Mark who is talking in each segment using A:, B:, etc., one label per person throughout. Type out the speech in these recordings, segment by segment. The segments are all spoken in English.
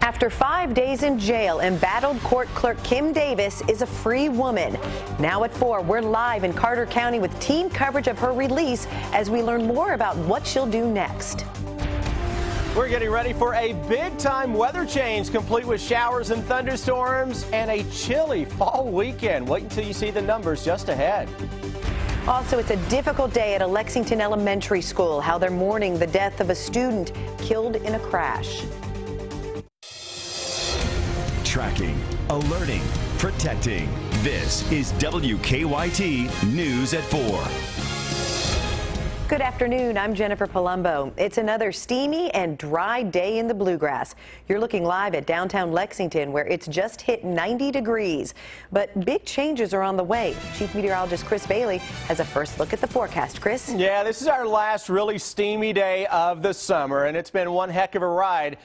A: After 5 days in jail, embattled court clerk Kim Davis is a free woman. Now at 4, we're live in Carter County with team coverage of her release as we learn more about what she'll do next.
B: We're getting ready for a big-time weather change, complete with showers and thunderstorms and a chilly fall weekend. Wait until you see the numbers just ahead.
A: Also, it's a difficult day at a Lexington elementary school, how they're mourning the death of a student killed in a crash.
C: Tracking, alerting, protecting. This is WKYT News at 4.
A: Good afternoon. I'm Jennifer Palumbo. It's another steamy and dry day in the bluegrass. You're looking live at downtown Lexington, where it's just hit 90 degrees. But big changes are on the way. Chief Meteorologist Chris Bailey has a first look at the forecast. Chris?
B: Yeah, this is our last really steamy day of the summer, and it's been one heck of a ride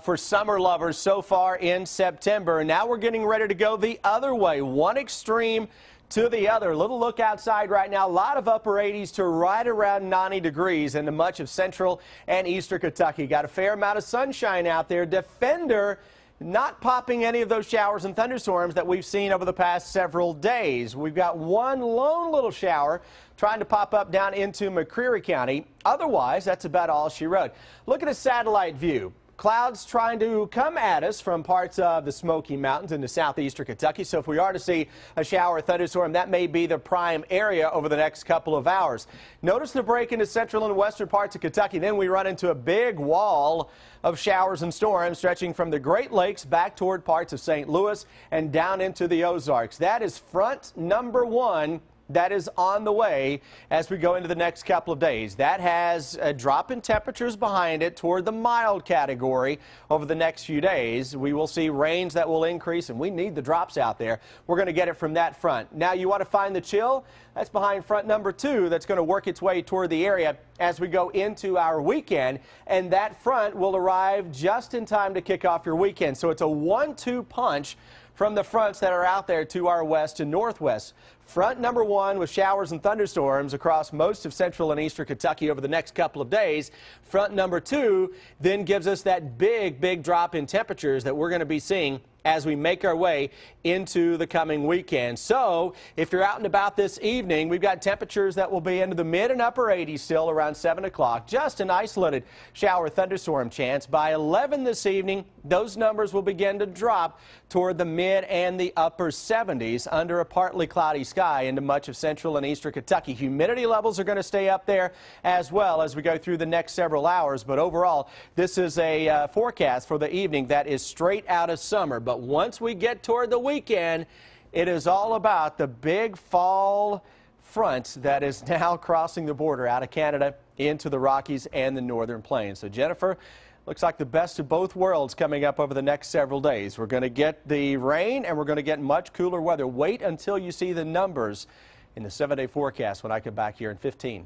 B: for summer lovers so far in September. And now we're getting ready to go the other way, one extreme to the other. A little look outside right now. A lot of upper 80s to right around 90 degrees into much of central and eastern Kentucky. Got a fair amount of sunshine out there. Defender not popping any of those showers and thunderstorms that we've seen over the past several days. We've got one lone little shower trying to pop up down into McCreary County. Otherwise, that's about all she wrote. Look at a satellite view. Clouds trying to come at us from parts of the Smoky Mountains into southeastern Kentucky. So if we are to see a shower or thunderstorm, that may be the prime area over the next couple of hours. Notice the break into central and western parts of Kentucky. Then we run into a big wall of showers and storms stretching from the Great Lakes back toward parts of St. Louis and down into the Ozarks. That is front number 1. That is on the way as we go into the next couple of days. That has a drop in temperatures behind it toward the mild category over the next few days. We will see rains that will increase, and we need the drops out there. We're going to get it from that front. Now, you want to find the chill? That's behind front number 2 that's going to work its way toward the area as we go into our weekend, and that front will arrive just in time to kick off your weekend. So it's a 1-2 punch from the fronts that are out there to our west and northwest. Front number 1 with showers and thunderstorms across most of central and eastern Kentucky over the next couple of days. Front number 2 then gives us that big drop in temperatures that we're going to be seeing as we make our way into the coming weekend. So if you're out and about this evening, we've got temperatures that will be into the mid and upper 80s still around 7 o'clock. Just an isolated shower thunderstorm chance. By 11 this evening, those numbers will begin to drop toward the mid and the upper 70s under a partly cloudy sky into much of central and eastern Kentucky. Humidity levels are going to stay up there as well as we go through the next several hours. But overall, this is a forecast for the evening that is straight out of summer. But once we get toward the weekend, it is all about the big fall front that is now crossing the border out of Canada into the Rockies and the Northern Plains. So, Jennifer, looks like the best of both worlds coming up over the next several days. We're going to get the rain and we're going to get much cooler weather. Wait until you see the numbers in the 7-day forecast when I come back here in 15.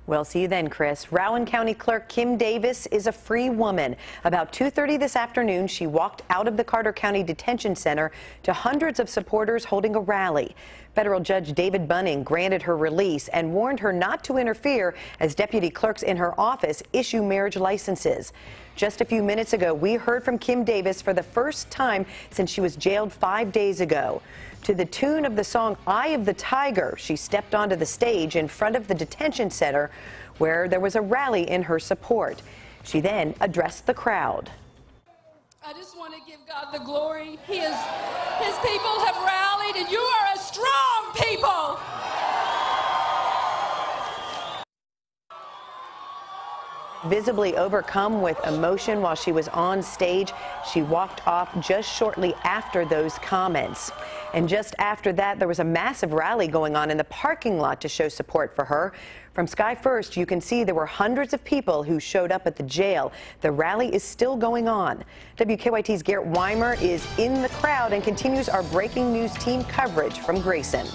A: Well, see you then, Chris. Rowan County Clerk Kim Davis is a free woman. About 2:30 this afternoon, she walked out of the Carter County Detention Center to hundreds of supporters holding a rally. Federal Judge David Bunning granted her release and warned her not to interfere as deputy clerks in her office issue marriage licenses. Just a few minutes ago, we heard from Kim Davis for the first time since she was jailed 5 days ago. To the tune of the song Eye of the Tiger, she stepped onto the stage in front of the detention center where there was a rally in her support. She then addressed the crowd.
D: I just want to give God the glory. His people have rallied, and you are a strong people.
A: Visibly overcome with emotion while she was on stage, she walked off just shortly after those comments. And just after that, there was a massive rally going on in the parking lot to show support for her. From Sky First, you can see there were hundreds of people who showed up at the jail. The rally is still going on. WKYT's Garrett Weimer is in the crowd and continues our breaking news team coverage from Grayson.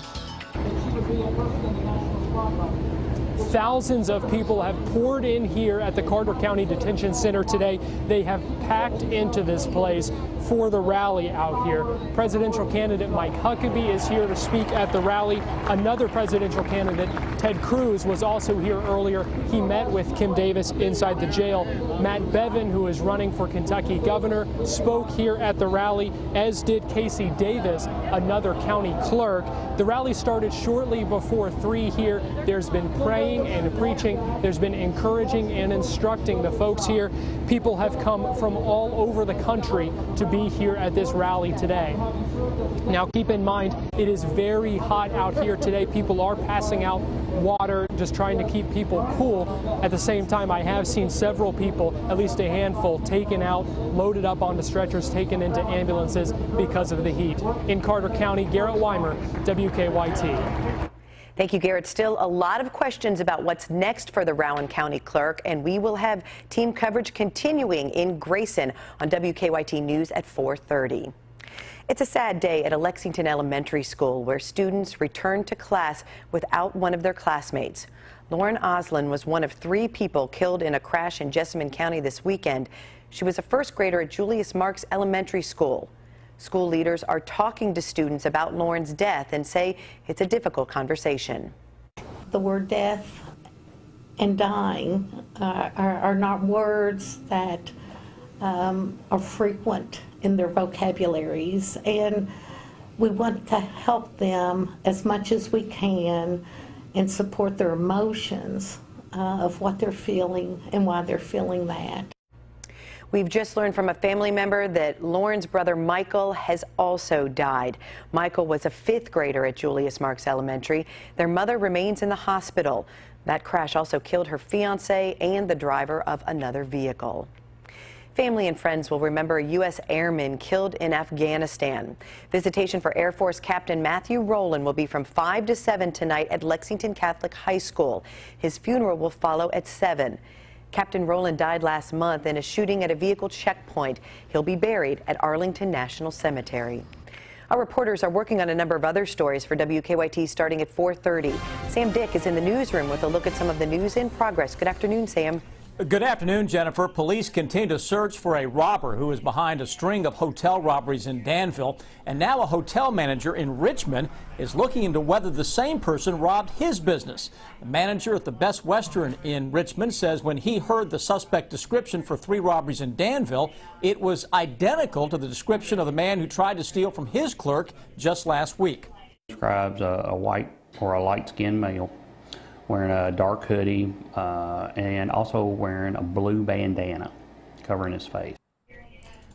E: Thousands of people have poured in here at the Carter County Detention Center today. They have packed into this place for the rally out here. Presidential candidate Mike Huckabee is here to speak at the rally. Another presidential candidate, Ted Cruz was also here earlier. He met with Kim Davis inside the jail. Matt Bevin, who is running for Kentucky governor, spoke here at the rally, as did Casey Davis, another county clerk. The rally started shortly before 3 here. There's been praying and preaching. There's been encouraging and instructing the folks here. People have come from all over the country to be here at this rally today. Now keep in mind, it is very hot out here today. People are passing out water, just trying to keep people cool. At the same time, I have seen several people, at least a handful, taken out, loaded up onto stretchers, taken into ambulances because of the heat. In Carter County, Garrett Weimer, WKYT.
A: Thank you, Garrett. Still a lot of questions about what's next for the Rowan County Clerk, and we will have team coverage continuing in Grayson on WKYT News at 4:30. It's a sad day at a Lexington elementary school where students returned to class without one of their classmates. Lauren Oslin was one of 3 people killed in a crash in Jessamine County this weekend. She was a first grader at Julius Marks Elementary School. School leaders are talking to students about Lauren's death and say it's a difficult conversation.
F: The word death and dying are not words that are frequent in their vocabularies, and we want to help them as much as we can and support their emotions of what they're feeling and why they're feeling that.
A: We've just learned from a family member that Lauren's brother Michael has also died. Michael was a 5th grader at Julius Marks Elementary. Their mother remains in the hospital. That crash also killed her fiance and the driver of another vehicle. Family and friends will remember a U.S. airman killed in Afghanistan. Visitation for Air Force Captain Matthew Rowland will be from 5 to 7 tonight at Lexington Catholic High School. His funeral will follow at 7. Captain Rowland died last month in a shooting at a vehicle checkpoint. He'll be buried at Arlington National Cemetery. Our reporters are working on a number of other stories for WKYT starting at 4:30. Sam Dick is in the newsroom with a look at some of the news in progress. Good afternoon, Sam.
G: Good afternoon, Jennifer. Police continue to search for a robber who is behind a string of hotel robberies in Danville, and now a hotel manager in Richmond is looking into whether the same person robbed his business. The manager at the Best Western in Richmond says when he heard the suspect description for 3 robberies in Danville, it was identical to the description of the man who tried to steal from his clerk just last week.
H: Describes a white or a light-skinned male wearing a dark hoodie and also wearing a blue bandana covering his face.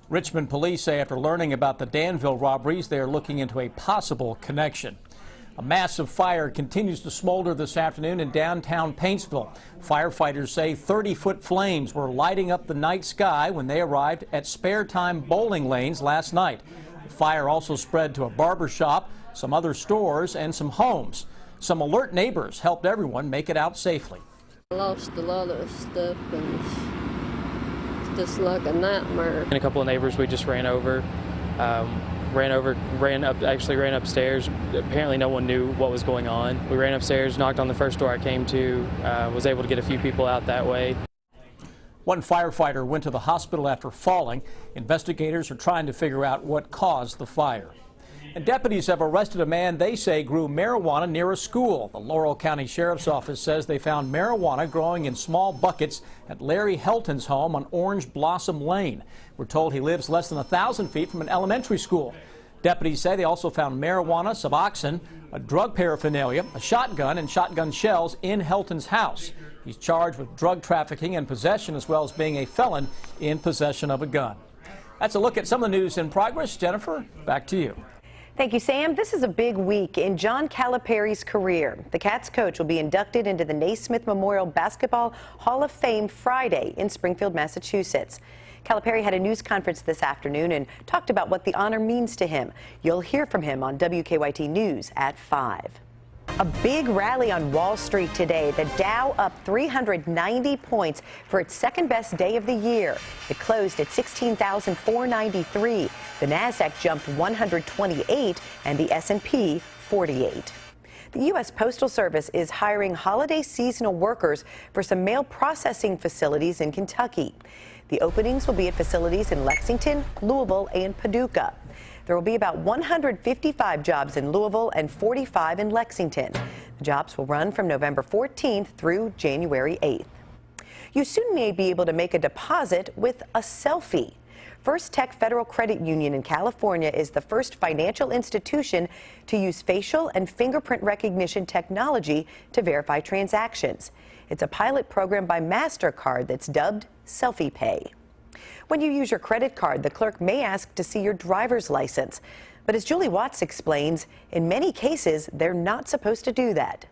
G: Richmond police say after learning about the Danville robberies, they are looking into a possible connection. A massive fire continues to smolder this afternoon in downtown Paintsville. Firefighters say 30-foot flames were lighting up the night sky when they arrived at Spare Time bowling lanes last night. The fire also spread to a barber shop, some other stores, and some homes. Some alert neighbors helped everyone make it out safely.
I: I lost a lot of stuff and it's just like a nightmare.
J: And a couple of neighbors we just ran upstairs. Apparently no one knew what was going on. We ran upstairs, knocked on the first door I came to, was able to get a few people out that way.
G: One firefighter went to the hospital after falling. Investigators are trying to figure out what caused the fire. And deputies have arrested a man they say grew marijuana near a school. The Laurel County Sheriff's Office says they found marijuana growing in small buckets at Larry Helton's home on Orange Blossom Lane. We're told he lives less than 1,000 feet from an elementary school. Deputies say they also found marijuana, Suboxone, a drug paraphernalia, a shotgun, and shotgun shells in Helton's house. He's charged with drug trafficking and possession, as well as being a felon in possession of a gun. That's a look at some of the news in progress. Jennifer, back to you.
A: Thank you, Sam. This is a big week in John Calipari's career. The Cats coach will be inducted into the Naismith Memorial Basketball Hall of Fame Friday in Springfield, Massachusetts. Calipari had a news conference this afternoon and talked about what the honor means to him. You'll hear from him on WKYT News at 5. A big rally on Wall Street today. The Dow up 390 points for its second-best day of the year. It closed at 16,493. The Nasdaq jumped 128 and the S&P 48. The U.S. Postal Service is hiring holiday seasonal workers for some mail processing facilities in Kentucky. The openings will be at facilities in Lexington, Louisville, and Paducah. There will be about 155 jobs in Louisville and 45 in Lexington. The jobs will run from November 14th through January 8th. You soon may be able to make a deposit with a selfie. First Tech Federal Credit Union in California is the first financial institution to use facial and fingerprint recognition technology to verify transactions. It's a pilot program by MasterCard that's dubbed Selfie Pay. When you use your credit card, the clerk may ask to see your driver's license. But as Julie Watts explains, in many cases, they're not supposed to do that.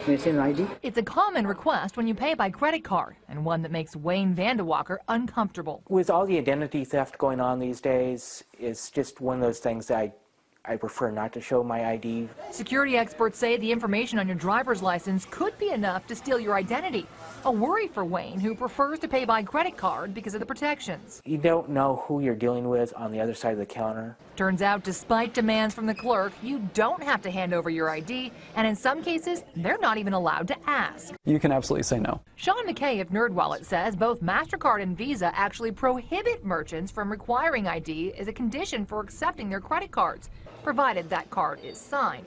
K: It's a common request when you pay by credit card, and one that makes Wayne Vandewalker uncomfortable.
L: With all the identity theft going on these days, it's just one of those things that I prefer not to show my ID.
K: Security experts say the information on your driver's license could be enough to steal your identity. A worry for Wayne, who prefers to pay by credit card because of the protections.
L: You don't know who you're dealing with on the other side of the counter.
K: Turns out, despite demands from the clerk, you don't have to hand over your ID, and in some cases, they're not even allowed to ask.
M: You can absolutely say no.
K: Sean McKay of NerdWallet says both MasterCard and Visa actually prohibit merchants from requiring ID as a condition for accepting their credit cards, provided that card is signed.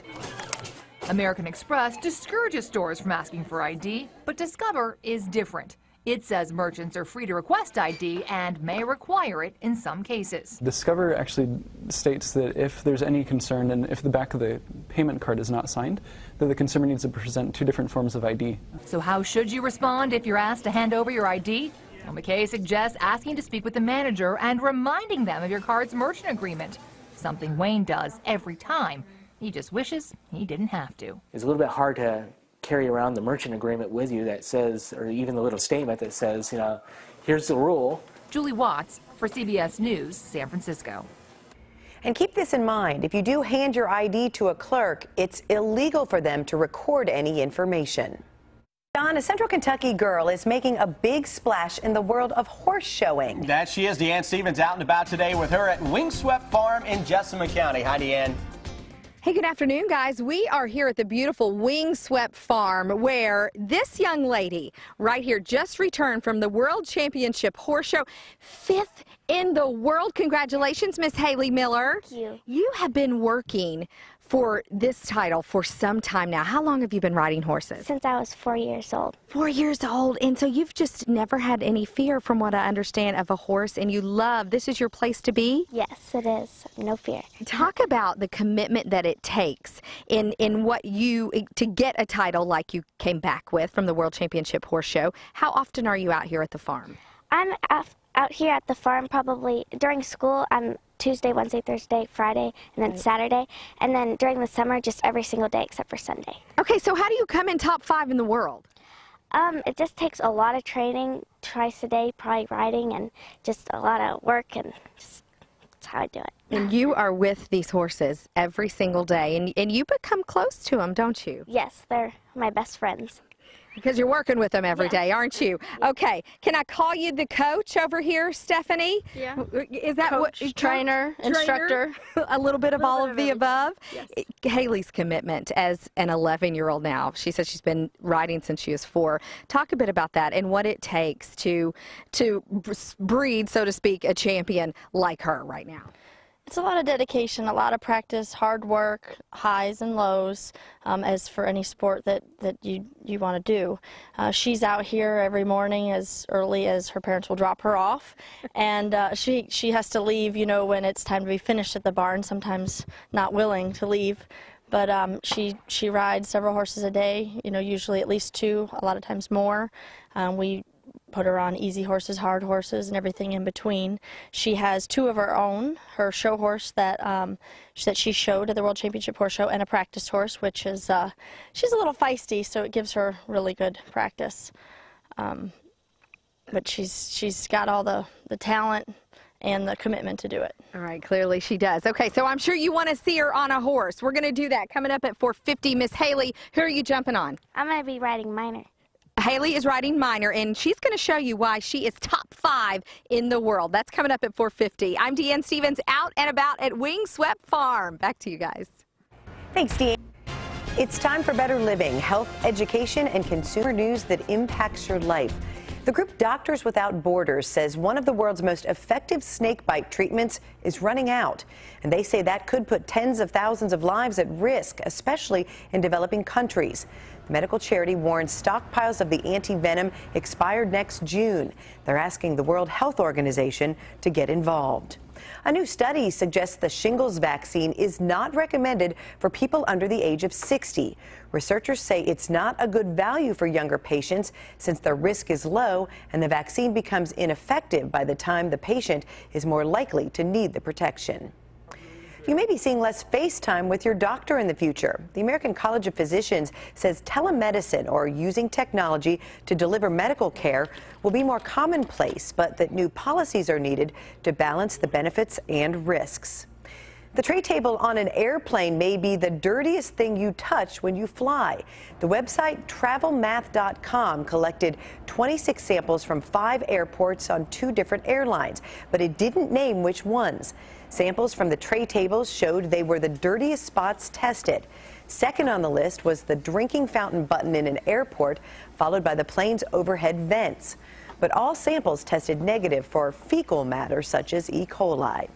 K: American Express discourages stores from asking for ID, but Discover is different. It says merchants are free to request ID and may require it in some cases.
M: Discover actually states that if there's any concern and if the back of the payment card is not signed, that the consumer needs to present 2 different forms of ID.
K: So how should you respond if you're asked to hand over your ID? Well, McKay suggests asking to speak with the manager and reminding them of your card's merchant agreement, something Wayne does every time. He just wishes he didn't have to.
L: It's a little bit hard to carry around the merchant agreement with you that says, or even the little statement that says, you know, here's the rule.
K: Julie Watts for CBS News, San Francisco.
A: And keep this in mind, if you do hand your ID to a clerk, it's illegal for them to record any information. Don, a Central Kentucky girl is making a big splash in the world of horse showing.
B: That she is. Deanne Stevens out and about today with her at Windswept Farm in Jessamine County. Hi, Deanne.
N: Hey, good afternoon, guys. We are here at the beautiful Windswept Farm where this young lady right here just returned from the World Championship Horse Show, 5th in the world. Congratulations, Miss Haley Miller.
O: Thank you.
N: You have been working for this title for some time now. How long have you been riding horses?
O: Since I was 4 years old.
N: 4 years old. And so you've just never had any fear, from what I understand, of a horse, and you love, this is your place to be?
O: Yes, it is. No fear.
N: Talk about the commitment that it takes in what you, to get a title like you came back with from the World Championship Horse Show. How often are you out here at the farm?
O: I'm out here at the farm probably during school. I'm Tuesday, Wednesday, Thursday, Friday, and then Saturday. And then during the summer, just every single day except for Sunday.
N: Okay, so how do you come in top 5 in the world?
O: It just takes a lot of training, twice a day, probably riding, and just a lot of work, and just that's how I do it.
N: And you are with these horses every single day, and you become close to them, don't you?
O: Yes, they're my best friends.
N: Because you're working with them every day, aren't you? Okay, can I call you the coach over here, Stephanie?
P: Yeah.
N: Is that
P: coach,
N: what?
P: Trainer, instructor.
N: A little bit of all of the above?
P: Yes.
N: Haley's commitment as an 11-year-old now. She says she's been riding since she was 4. Talk a bit about that and what it takes to breed, so to speak, a champion like her right now.
P: It's a lot of dedication, a lot of practice, hard work, highs and lows, as for any sport that you want to do. She's out here every morning as early as her parents will drop her off, and she has to leave, you know, when it's time to be finished at the barn, sometimes not willing to leave. But she rides several horses a day, you know, usually at least 2, a lot of times more. We put her on easy horses, hard horses, and everything in between. She has 2 of her own, her show horse that she showed at the World Championship Horse Show, and a practice horse, which is, she's a little feisty, so it gives her really good practice. But she's got all the talent and the commitment to do it.
N: All right, clearly she does. Okay, so I'm sure you want to see her on a horse. We're going to do that coming up at 4:50. Miss Haley, who are you jumping on?
O: I'm going to be riding Minor.
N: Haley is riding Minor, and she's going to show you why she is top 5 in the world. That's coming up at 4:50. I'm Deanne Stevens, out and about at Windswept Farm. Back to you guys.
A: Thanks, Deanne. It's time for Better Living, health, education, and consumer news that impacts your life. The group Doctors Without Borders says one of the world's most effective snakebite treatments is running out, and they say that could put tens of thousands of lives at risk, especially in developing countries. The medical charity warns stockpiles of the anti-venom expired next June. They're asking the World Health Organization to get involved. A new study suggests the Shingles vaccine is not recommended for people under the age of 60. Researchers say it's not a good value for younger patients since their risk is low and the vaccine becomes ineffective by the time the patient is more likely to need the protection. You may be seeing less FaceTime with your doctor in the future. The American College of Physicians says telemedicine, or using technology to deliver medical care, will be more commonplace, but that new policies are needed to balance the benefits and risks. The tray table on an airplane may be the dirtiest thing you touch when you fly. The website travelmath.com collected 26 samples from 5 airports on 2 different airlines, but it didn't name which ones. Samples from the tray tables showed they were the dirtiest spots tested. Second on the list was the drinking fountain button in an airport, followed by the plane's overhead vents. But all samples tested negative for fecal matter such as E. coli.